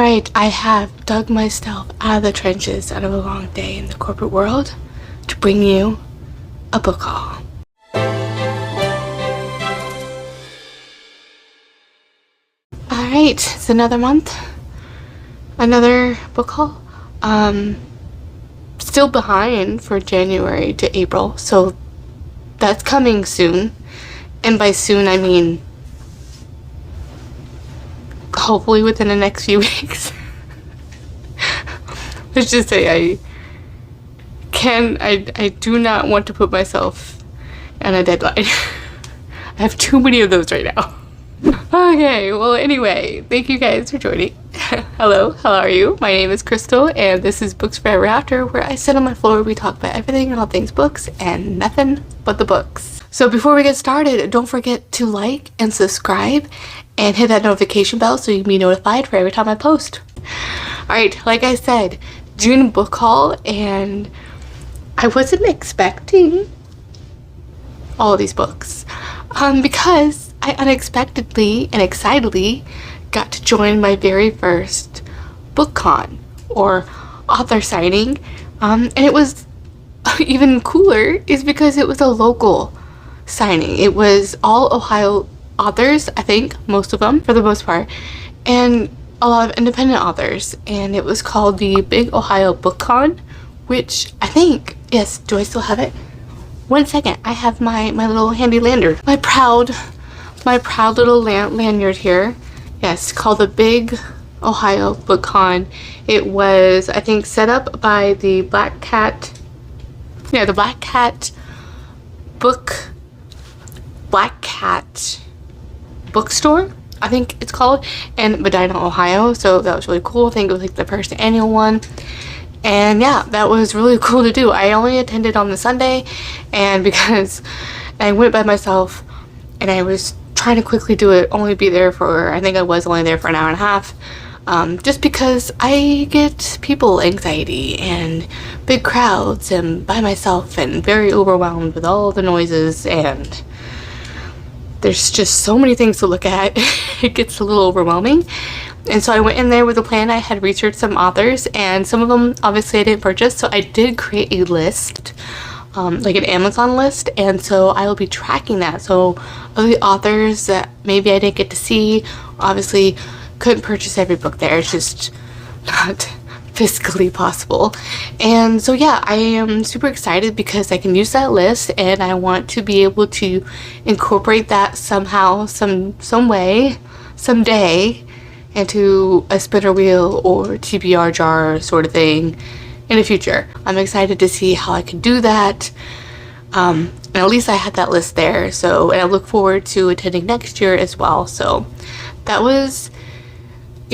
Alright, I have dug myself out of the trenches out of a long day in the corporate world to bring you a book haul. Alright, it's another month, another book haul. Still behind for January to April, so that's coming soon. And by soon I mean hopefully within the next few weeks. Let's just say I do not want to put myself on a deadline. I have too many of those right now. Okay, well anyway, thank you guys for joining. Hello, how are you? My name is Crystal and this is Books Forever After, where I sit on my floor, we talk about everything and all things books and nothing but the books. So before we get started, don't forget to like and subscribe and hit that notification bell so you can be notified for every time I post. Alright, like I said, June book haul, and I wasn't expecting all of these books because I unexpectedly and excitedly got to join my very first book con or author signing, and it was even cooler is because it was a local signing. It was all Ohio authors, I think, most of them for the most part, and a lot of independent authors, and it was called the Big Ohio Book Con, which I think, yes, do I still have it? One second, I have my little handy lanyard, my proud little lanyard here. Yes, called the Big Ohio Book Con. It was, I think, set up by the Black Cat bookstore, I think it's called, in Medina, Ohio. So that was really cool. I think it was like the first annual one, and yeah, that was really cool to do. I only attended on the Sunday, and because I went by myself and I was trying to quickly do it, only be there for, I think I was only there for an hour and a half, just because I get people anxiety and big crowds and by myself and very overwhelmed with all the noises, and there's just so many things to look at. It gets a little overwhelming. And so I went in there with a plan. I had researched some authors, and some of them obviously I didn't purchase, so I did create a list, like an Amazon list, and so I will be tracking that. So of the authors that maybe I didn't get to see, obviously couldn't purchase every book there, it's just not fiscally possible. And so yeah, I am super excited because I can use that list, and I want to be able to incorporate that somehow, some way, someday, into a spinner wheel or TBR jar sort of thing in the future. I'm excited to see how I can do that, and at least I had that list there. So, and I look forward to attending next year as well. So it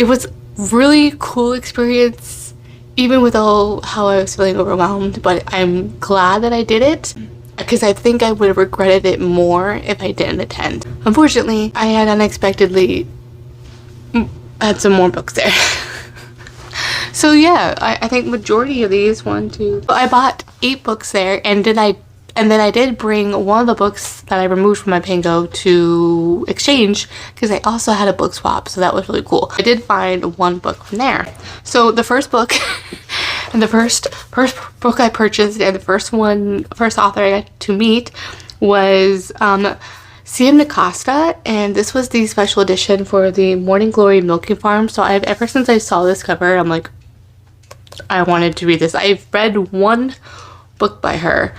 was really cool experience, even with all how I was feeling overwhelmed, but I'm glad that I did it, because I think I would have regretted it more if I didn't attend. Unfortunately, I had unexpectedly had some more books there. So yeah, I think majority of these, I bought 8 books there, and then I did bring one of the books that I removed from my Pango to exchange, because I also had a book swap, so that was really cool. I did find one book from there. So the first book and the first book I purchased, and the first author I got to meet was CM Nicosta, and this was the special edition for the Morning Glory Milking Farm. So ever since I saw this cover, I'm like, I wanted to read this. I've read one book by her,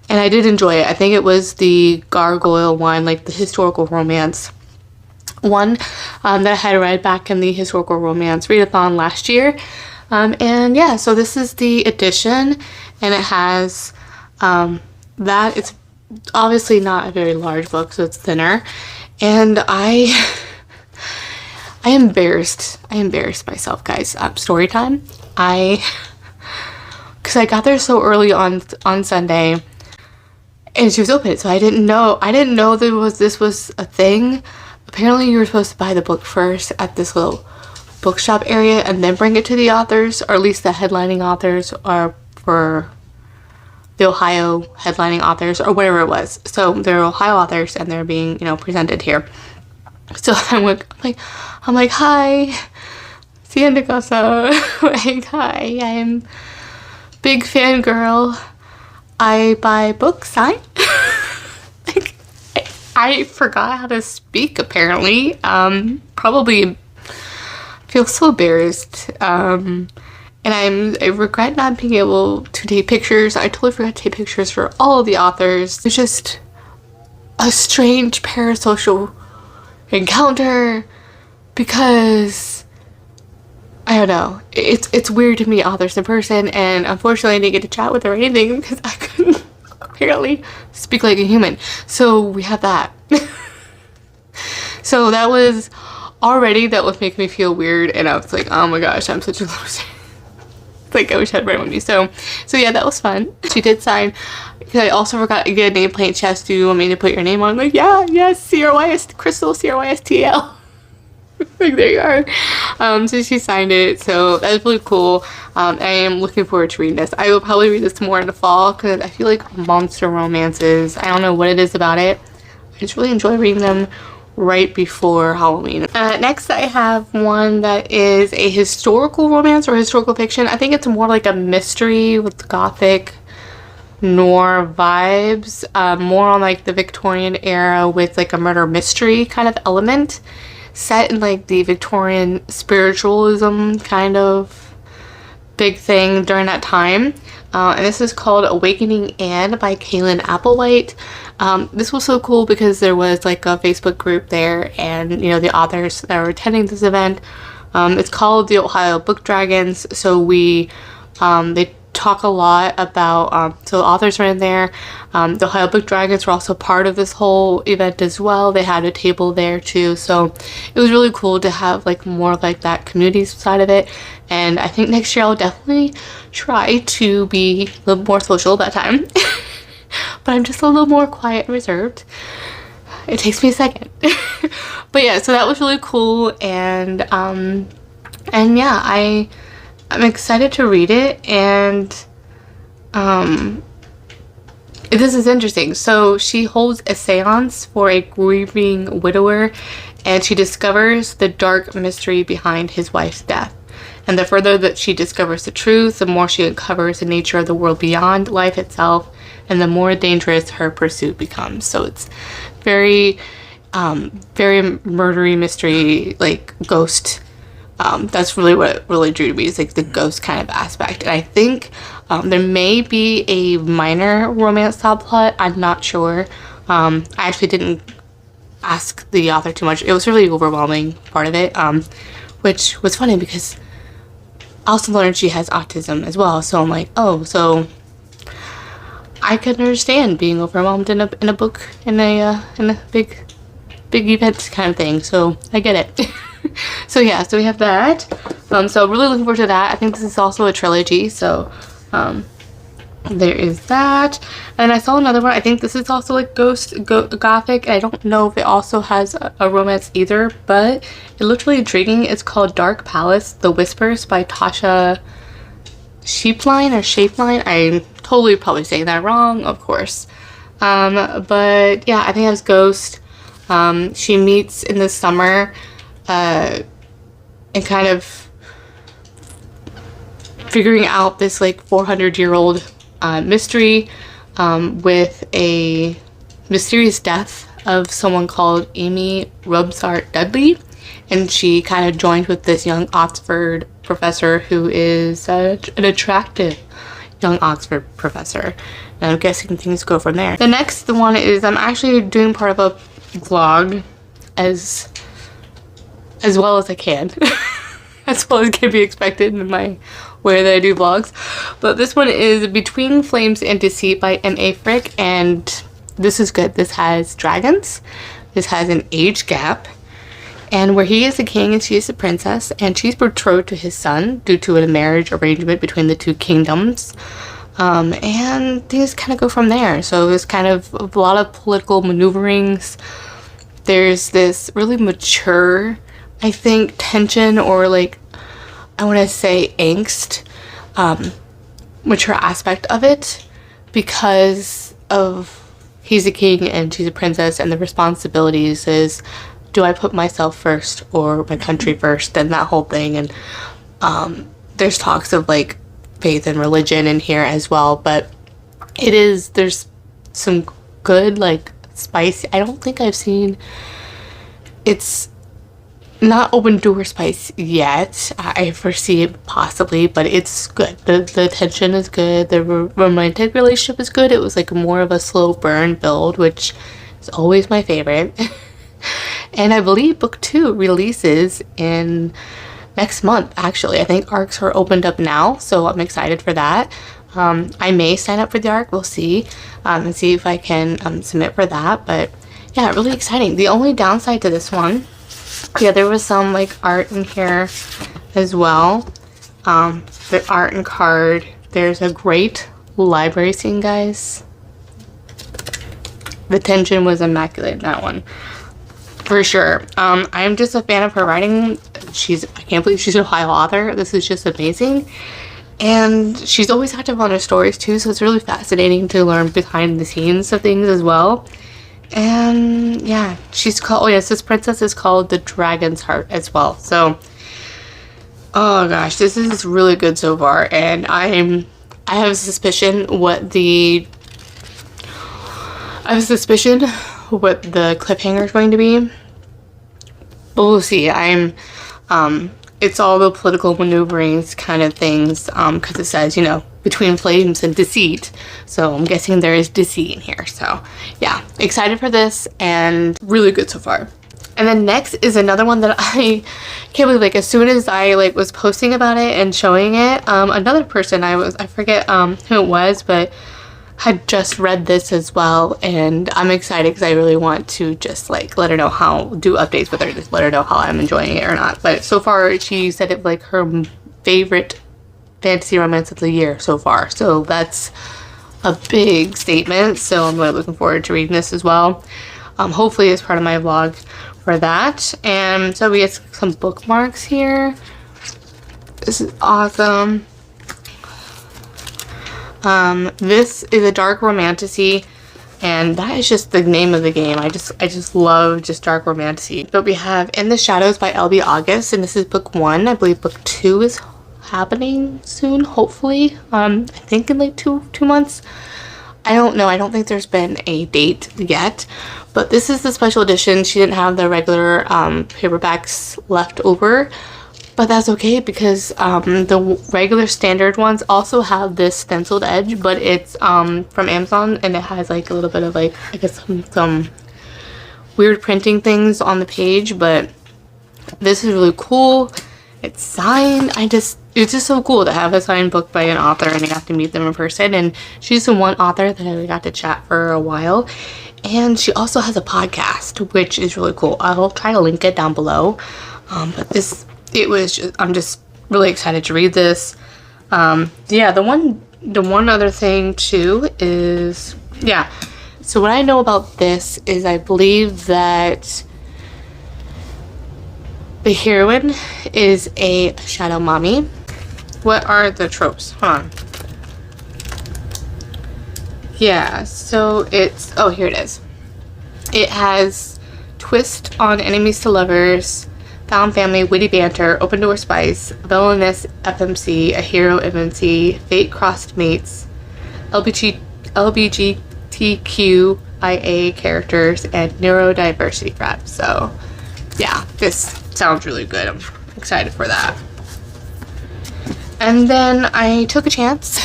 and I did enjoy it. I think it was the Gargoyle one, like the historical romance one, that I had read back in the historical romance readathon last year. And yeah, so this is the edition, and it has that. It's obviously not a very large book, so it's thinner, and I embarrassed myself, guys. Story time. Because I got there so early on Sunday, and she was open, so I didn't know this was a thing. Apparently you were supposed to buy the book first at this little bookshop area and then bring it to the authors, or at least the headlining authors, or for the Ohio headlining authors, or whatever it was. So they're Ohio authors, and they're being, presented here. So I'm like, hi. Siente Casa. I am big fangirl. I buy books. Like, I forgot how to speak apparently. Probably feel so embarrassed. And I regret not being able to take pictures. I totally forgot to take pictures for all of the authors. It's just a strange parasocial encounter because I don't know. It's weird to meet authors in person, and unfortunately I didn't get to chat with her or anything because I couldn't apparently speak like a human. So we have that. So that was making me feel weird, and I was like, oh my gosh, I'm such a loser. Like, I wish I had Ryan with me. So yeah, that was fun. She did sign, because I also forgot to get a nameplate. She asked, do you want me to put your name on? I'm like, yeah, yes, CRYS, Crystal, CRYSTL. Like, there you are. So she signed it, so that was really cool. I am looking forward to reading this. I will probably read this more in the fall, because I feel like monster romances, I don't know what it is about it. I just really enjoy reading them right before Halloween. Next I have one that is a historical romance or historical fiction. I think it's more like a mystery with gothic noir vibes, more on like the Victorian era with like a murder mystery kind of element, set in like the Victorian spiritualism kind of big thing during that time. And this is called Awakening Anne by Kaylin Applewhite. This was so cool because there was like a Facebook group there, and you know, the authors that were attending this event. It's called the Ohio Book Dragons. So they talk a lot about, so authors are in there. The Ohio Book Dragons were also part of this whole event as well. They had a table there too. So it was really cool to have like more of like that community side of it. And I think next year I'll definitely try to be a little more social that time. But I'm just a little more quiet and reserved. It takes me a second. But yeah, so that was really cool. And yeah, I'm excited to read it. And this is interesting. So she holds a seance for a grieving widower, and she discovers the dark mystery behind his wife's death. And the further that she discovers the truth, the more she uncovers the nature of the world beyond life itself, and the more dangerous her pursuit becomes. So it's very murdery mystery, like ghost. That's really what really drew to me, is like the ghost kind of aspect. And I think there may be a minor romance subplot. I'm not sure. I actually didn't ask the author too much. It was really overwhelming part of it, which was funny because I also learned she has autism as well. So I'm like, oh, so I can understand being overwhelmed in a book, in a big event kind of thing. So I get it. So yeah, so we have that. So really looking forward to that. I think this is also a trilogy. So there is that. And I saw another one. I think this is also like gothic. I don't know if it also has a romance either, but it looked really intriguing. It's called Dark Palace: The Whispers by Tasha Shapeline. I'm totally probably saying that wrong, of course. But yeah, I think it has ghost. She meets in the summer and kind of figuring out this like 400-year-old mystery with a mysterious death of someone called Aimee Robsart Dudley, and she kind of joined with this young Oxford professor who is an attractive young Oxford professor, and I'm guessing things go from there. The next one is, I'm actually doing part of a vlog as well as I can. As well as can be expected in my way that I do vlogs. But this one is Between Flames and Deceit by M.A. Frick, and this is good. This has dragons. This has an age gap, and where he is the king and she is the princess, and she's betrothed to his son due to a marriage arrangement between the two kingdoms. And things kind of go from there. So there's kind of a lot of political maneuverings. There's this really mature, I think, tension, or like, I want to say angst, mature aspect of it, because of he's a king and she's a princess, and the responsibilities is do I put myself first or my country first, and that whole thing. And there's talks of like faith and religion in here as well, but there's some good like spicy. I don't think I've seen, it's not open door spice yet. I foresee it possibly, but it's good. The tension is good. The romantic relationship is good. It was like more of a slow burn build, which is always my favorite. And I believe book 2 releases in next month, actually. I think arcs are opened up now, so I'm excited for that. I may sign up for the arc, we'll see, and see if I can submit for that. But yeah, really exciting. The only downside to this one, yeah, there was some like art in here as well. The art and card. There's a great library scene, guys. The tension was immaculate in that one, for sure. I'm just a fan of her writing. I can't believe she's an Ohio author. This is just amazing. And she's always active on her stories too, so it's really fascinating to learn behind the scenes of things as well. And yeah, she's called, oh yes, this princess is called the Dragon's Heart as well. So, oh gosh, this is really good so far. And I have a suspicion what the cliffhanger is going to be. But we'll see. It's all the political maneuverings kind of things, because it says, you know, between flames and deceit. So I'm guessing there is deceit in here. So yeah, excited for this and really good so far. And then next is another one that I can't believe, like as soon as I like was posting about it and showing it, another person I forget who it was, but had just read this as well, and I'm excited because I really want to just like let her know do updates with her, just let her know how I'm enjoying it or not. But so far she said it like her favorite fantasy romance of the year so far, so that's a big statement. So I'm really looking forward to reading this as well. Hopefully it's part of my vlog for that. And so we get some bookmarks here. This is awesome. This is a dark romantasy, and that is just the name of the game. I just love just dark romantasy. But we have In the Shadows by L.B. August, and this is book 1. I believe book 2 is happening soon, hopefully. I think in like two months. I don't know. I don't think there's been a date yet, but this is the special edition. She didn't have the regular paperbacks left over. But that's okay because the regular standard ones also have this stenciled edge, but it's from Amazon, and it has like a little bit of like, I guess some weird printing things on the page. But this is really cool. It's signed. It's just so cool to have a signed book by an author and you have to meet them in person. And she's the one author that I got to chat for a while. And she also has a podcast, which is really cool. I'll try to link it down below. But I'm just really excited to read this. Yeah, the one other thing too is, yeah, so what I know about this is I believe that the heroine is a shadow mommy. What are the tropes? Hold on. Yeah, so it's, oh, here it is. It has twist on enemies to lovers, found family, witty banter, open door spice, villainous FMC, a hero MNC, fate crossed mates, LGBTQIA characters, and neurodiversity prep. So yeah, this sounds really good. I'm excited for that. And then I took a chance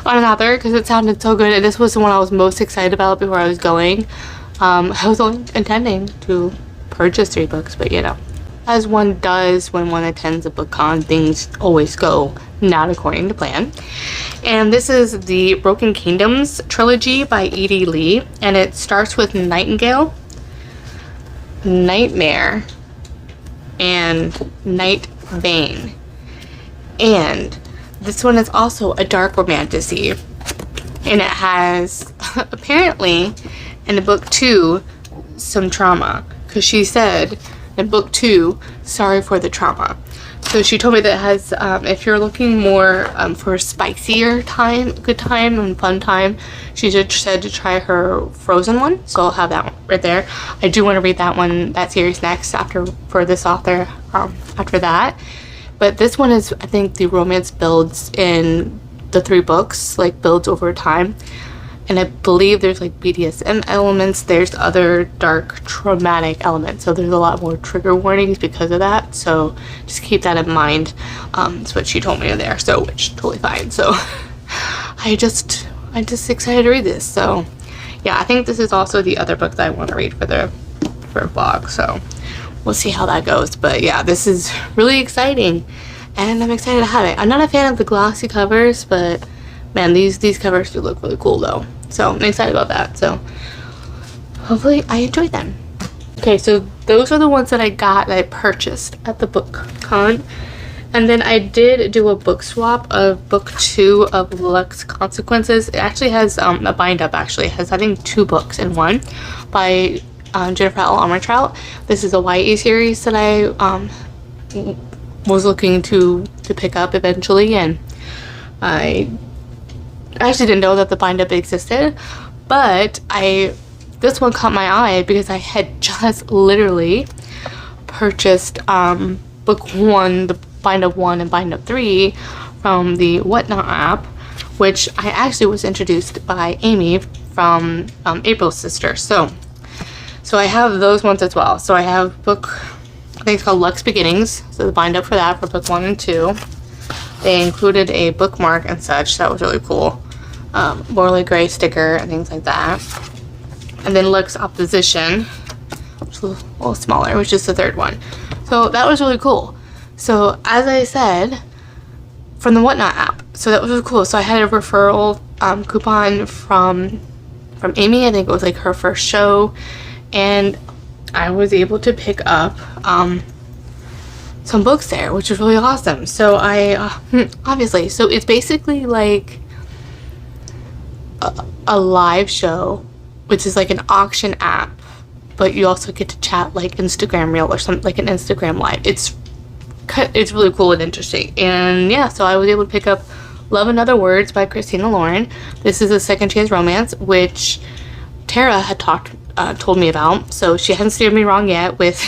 on another because it sounded so good, and this was the one I was most excited about before I was going. I was only intending to purchase 3 books, but you know, as one does when one attends a book con, things always go not according to plan. And this is the Broken Kingdoms trilogy by E.D. Lee, and it starts with Nightingale, Nightmare, and Night Bane. And this one is also a dark romantasy, and it has apparently in the book 2 some trauma, because she said in book 2, sorry for the trauma. So she told me that it has, if you're looking more for a spicier good time and fun time, she just said to try her Frozen one. So I'll have that one right there. I do want to read that series next for this author after that. But this one is, I think the romance builds in the 3 books, like builds over time. And I believe there's like BDSM elements, there's other dark traumatic elements, so there's a lot more trigger warnings because of that, so just keep that in mind. That's what she told me there, so which is totally fine. So I'm just excited to read this. So yeah, I think this is also the other book that I want to read for a vlog, so we'll see how that goes. But yeah, this is really exciting and I'm excited to have it. I'm not a fan of the glossy covers, but man, these covers do look really cool though. So I'm excited about that. So hopefully I enjoyed them. Okay, so those are the ones that I purchased at the book con. And then I did do a book swap of book 2 of Luxe Consequences. It actually has a bind up, actually. It has, I think, 2 books in one by Jennifer L. Armentrout. This is a YA series that I was looking to pick up eventually, and I actually didn't know that the bind up existed, but this one caught my eye because I had just literally purchased book 1, the bind up 1 and bind up 3 from the Whatnot app, which I actually was introduced by Aimee from April's sister. So I have those ones as well. So I have book, I think it's called Luxe Beginnings, so the bind up for that for book 1 and 2. They included a bookmark and such. That was really cool. Morley Gray sticker and things like that. And then Luxe Opposition, which is a little smaller, which is the 3rd one. So that was really cool. So as I said, from the Whatnot app. So that was really cool. So I had a referral coupon from Aimee. I think it was like her first show. And I was able to pick up some books there, which was really awesome. So obviously, so it's basically like a live show, which is like an auction app, but you also get to chat like Instagram Reel or something, like an Instagram Live. It's really cool and interesting. And yeah, so I was able to pick up Love and Other Words by Christina Lauren. This is a second chance romance, which Tara had told me about. So she hasn't steered me wrong yet with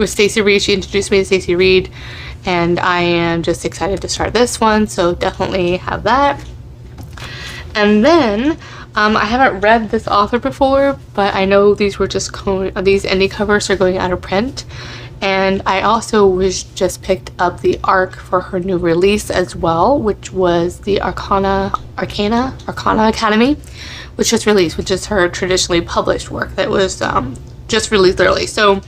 Stacey Reed. She introduced me to Stacey Reed, and I am just excited to start this one. So definitely have that. And then I haven't read this author before, but I know these indie covers are going out of print. And I also just picked up the ARC for her new release as well, which was the Arcana Academy, which just released, which is her traditionally published work that was just released early. So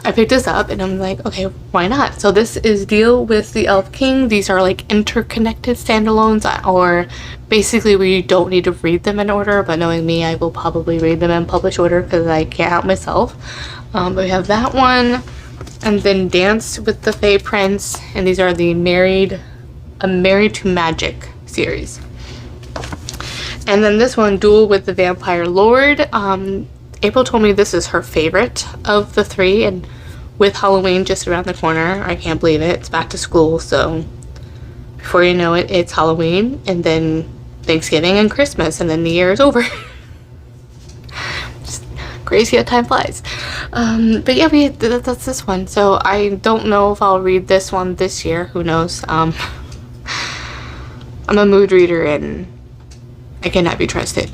I picked this up and I'm like, okay, why not? So this is Deal with the Elf King. These are like interconnected standalones, or basically we don't need to read them in order, but knowing me, I will probably read them in published order because I can't help myself. But we have that one, and then Dance with the Fae Prince, and these are the Married to Magic series. And then this one, Duel with the Vampire Lord. April told me this is her favorite of the 3, and with Halloween just around the corner, I can't believe it. It's back to school, so before you know it, it's Halloween, and then Thanksgiving and Christmas, and then the year is over. Just crazy how time flies. But yeah, that's this one. So I don't know if I'll read this one this year. Who knows? I'm a mood reader, and I cannot be trusted.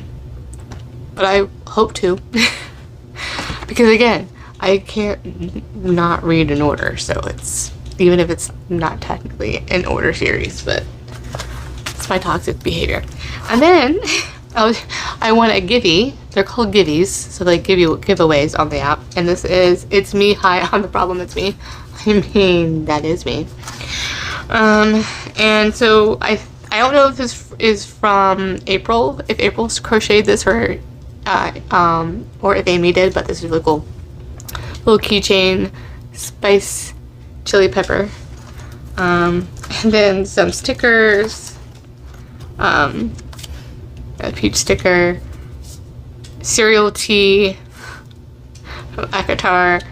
But I hope to. Because again, I can't not read in order, so it's, even if it's not technically an order series, but it's my toxic behavior. And then I won a Givey. They're called Giveys, so they give you giveaways on the app. And this is It's Me, Hi, I'm the Problem, It's Me. I mean, that is me. And so I don't know if this is from April, if April's crocheted this, or if Aimee did, but this is really cool. Little keychain, spice, chili pepper, and then some stickers, a peach sticker, cereal tea from Akatar,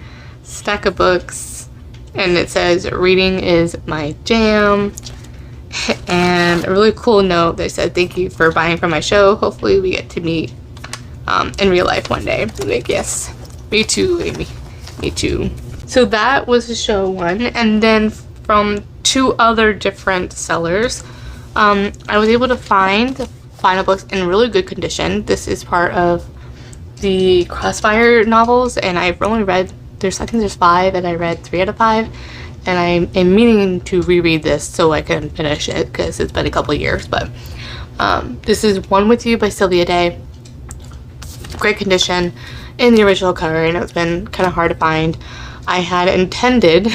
stack of books, and it says reading is my jam. And a really cool note that said, thank you for buying from my show. Hopefully we get to meet in real life one day. I'm like, yes, me too, Amy, me too. So that was the show one. And then from 2 other different sellers, I was able to find final books in really good condition. This is part of the Crossfire novels, and I've only read, I think there's 5, and I read 3 out of 5. And I am meaning to reread this so I can finish it because it's been a couple years. But this is One With You by Sylvia Day. Great condition in the original cover, and it's been kind of hard to find. I had intended,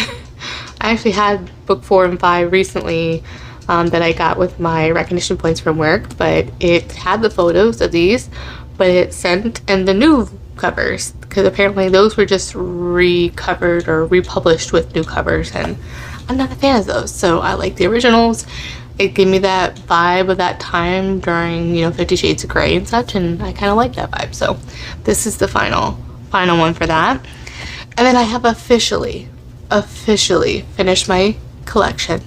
I actually had book 4 and 5 recently that I got with my recognition points from work, but it had the photos of these, but it sent in the new covers because apparently those were just recovered or republished with new covers, and I'm not a fan of those. So I like the originals. It gave me that vibe of that time during, 50 Shades of Grey and such, and I kind of like that vibe. So this is the final one for that. And then I have officially finished my collection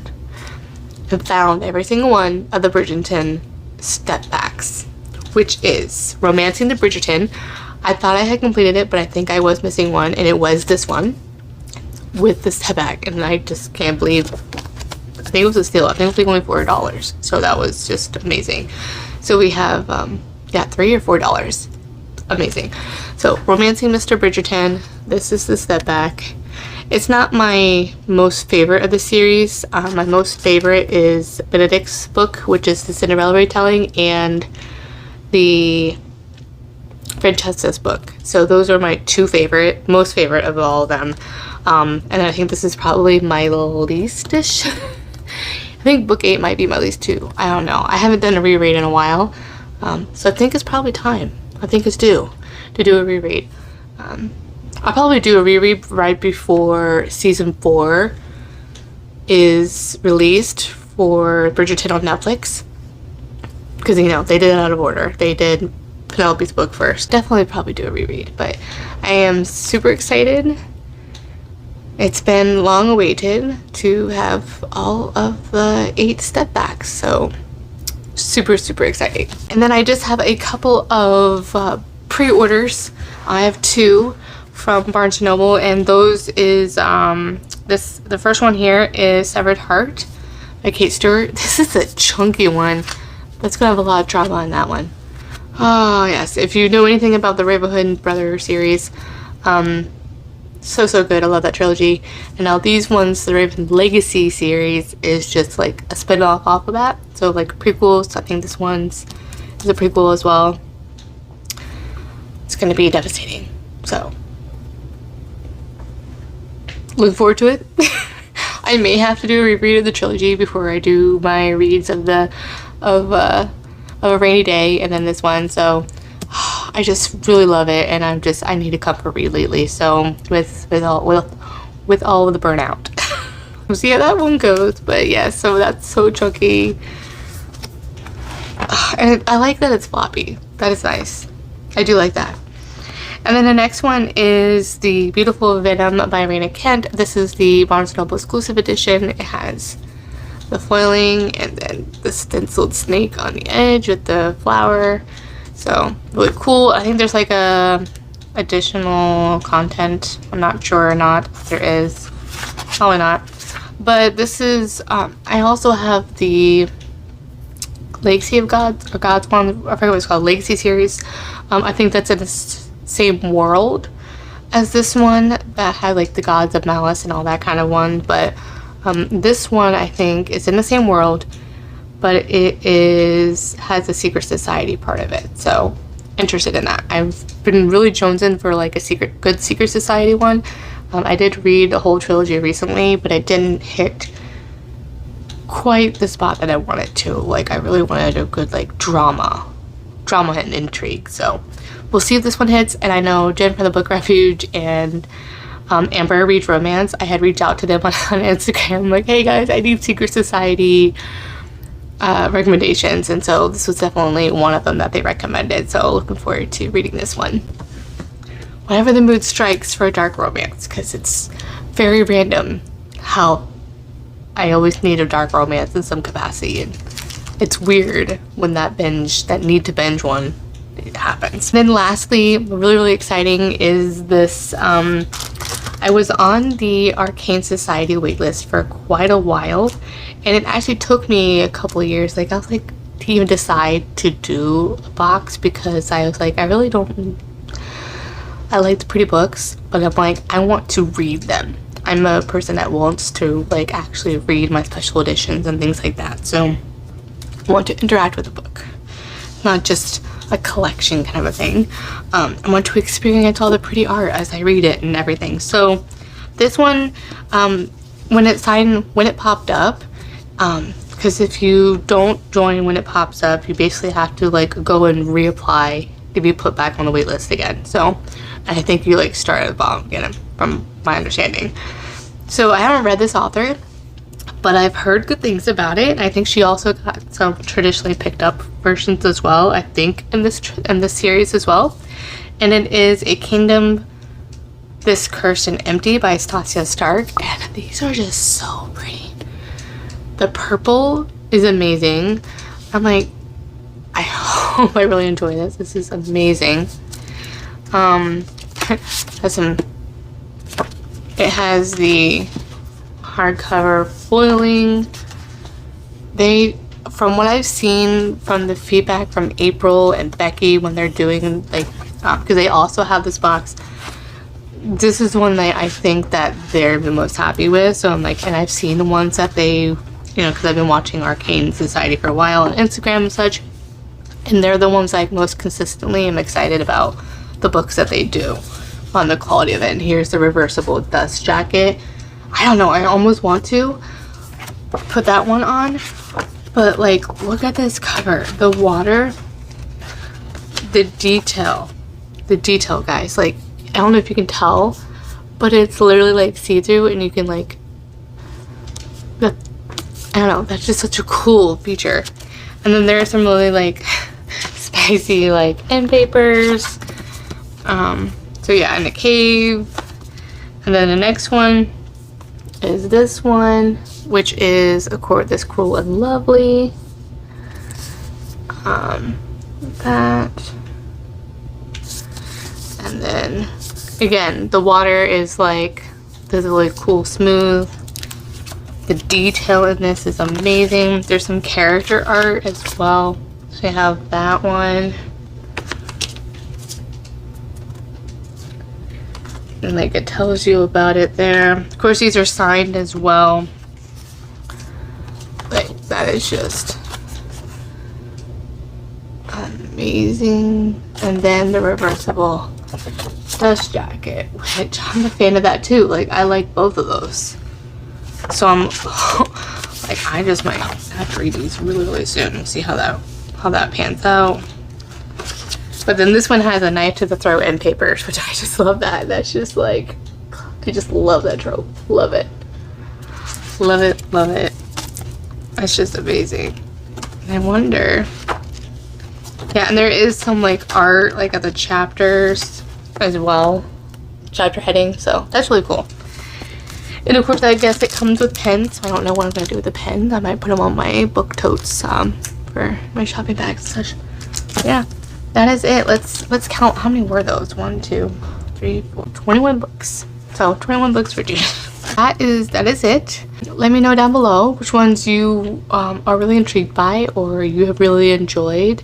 and found every single one of the Bridgerton step backs, which is Romancing the Bridgerton. I thought I had completed it, but I think I was missing one, and it was this one with the step back, and I just can't believe, I think it was a steal. I think it was like only $4, so that was just amazing. So we have $3 or $4, amazing. So Romancing Mr. Bridgerton, this is the step back. It's not my most favorite of the series. My most favorite is Benedict's book, which is the Cinderella retelling, and the Francesca's book. So those are my 2 most favorite of all of them. And I think this is probably my least-ish. I think book 8 might be my least too. I don't know. I haven't done a reread in a while. So I think it's probably time. I think it's due to do a reread. I'll probably do a reread right before season 4 is released for Bridgerton on Netflix. Because, they did it out of order. They did Penelope's book first. Definitely probably do a reread, but I am super excited. It's been long awaited to have all of the 8 step backs, so super exciting. And then I just have a couple of pre-orders. I have 2 from Barnes & Noble, and those is the first one here is Severed Heart by Kate Stewart. This is a chunky one. That's gonna have a lot of drama in that one. Oh yes, if you know anything about the Ravenhood Brother series, so good. I love that trilogy. And now these ones, the Raven Legacy series, is just like a spin-off off of that. So like prequels. I think this one's is a prequel as well. It's gonna be devastating. So look forward to it. I may have to do a reread of the trilogy before I do my reads of A Rainy Day and then this one. So I just really love it, and I need a comfort read lately. So with all of the burnout, we'll see how that one goes. But yeah, so that's so chunky, and I like that it's floppy. That is nice. I do like that. And then the next one is The Beautiful Venom by Raina Kent. This is the Barnes & Noble exclusive edition. It has the foiling and then the stenciled snake on the edge with the flower. So really cool. I think there's like a additional content. I'm not sure or not. There is. Probably not. But this is, I also have the Legacy of Gods, or God's one, I forget what it's called, Legacy series. I think that's in the same world as this one that had like the Gods of Malice and all that kind of one. But this one I think is in the same world, but it has a secret society part of it. So interested in that. I've been really jonesing for like a good secret society one. I did read the whole trilogy recently, but it didn't hit quite the spot that I wanted to. Like I really wanted a good like drama and intrigue. So we'll see if this one hits. And I know Jen from the Book Refuge and Amber reads romance. I had reached out to them on Instagram like, hey guys, I need secret society recommendations, and so this was definitely one of them that they recommended. So looking forward to reading this one whenever the mood strikes for a dark romance, because it's very random how I always need a dark romance in some capacity, and it's weird when that need to binge one, it happens. And then lastly, really exciting is this, I was on the Arcane Society waitlist for quite a while, and it actually took me a couple of years, like I was like, to even decide to do a box, because I was like, I really don't, I like the pretty books, but I'm like, I want to read them. I'm a person that wants to like actually read my special editions and things like that, so I want to interact with the book, not just a collection kind of a thing. I want to experience all the pretty art as I read it and everything. So this one, when it popped up, because if you don't join when it pops up, you basically have to like go and reapply to be put back on the wait list again. So I think you like start at the bottom again, from my understanding. So I haven't read this author, but I've heard good things about it. I think she also got some traditionally picked up versions as well, I think, in this series as well. And it is A Kingdom This Cursed and Empty by Stasia Stark, and these are just so pretty. The purple is amazing. I'm like, I hope I really enjoy this. This is amazing. It has the hardcover foiling. From what I've seen from the feedback from April and Becky when they're doing like, because they also have this box, this is one that I think that they're the most happy with. So I'm like, and I've seen the ones that they, you know, because I've been watching Arcane Society for a while on Instagram and such, and they're the ones I most consistently am excited about the books that they do on the quality of it. And here's the reversible dust jacket. I don't know, I almost want to put that one on, but like, look at this cover. The water, the detail, guys. Like, I don't know if you can tell, but it's literally like see-through, and you can like, I don't know, that's just such a cool feature. And then there are some really like spicy like end papers. So yeah, in a cave. And then the next one is this one, which is this Cruel and Lovely. That. And then again, the water is like, this is really cool, smooth. The detail in this is amazing. There's some character art as well. So you have that one. And like it tells you about it there. Of course, these are signed as well. Like, that is just amazing. And then the reversible dust jacket, which I'm a fan of that too. Like, I like both of those. So I'm like, I just might have to read these really soon and see how that pans out. But then this one has a knife to the throat and papers, which I just love that. That's just like, I just love that trope. Love it. Love it, love it. That's just amazing. And I wonder, yeah, and there is some like art like at the chapters as well, chapter heading, so that's really cool. And of course, I guess it comes with pens, so I don't know what I'm gonna do with the pens. I might put them on my book totes for my shopping bags and such. Yeah, that is it. Let's count, how many were those? 1, 2, 3, 4, 21 books. So 21 books for June. That is it. Let me know down below which ones you are really intrigued by, or you have really enjoyed,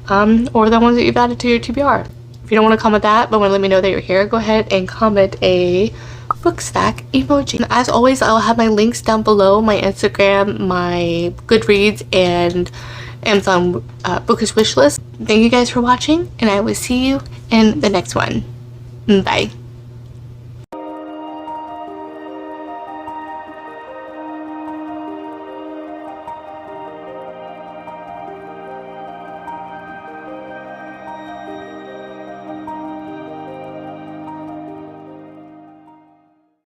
or the ones that you've added to your TBR. If you don't want to comment that, but want to let me know that you're here, go ahead and comment a book stack emoji. As always, I'll have my links down below, my Instagram, my Goodreads, and Amazon bookish wishlist. Thank you guys for watching, and I will see you in the next one. Bye.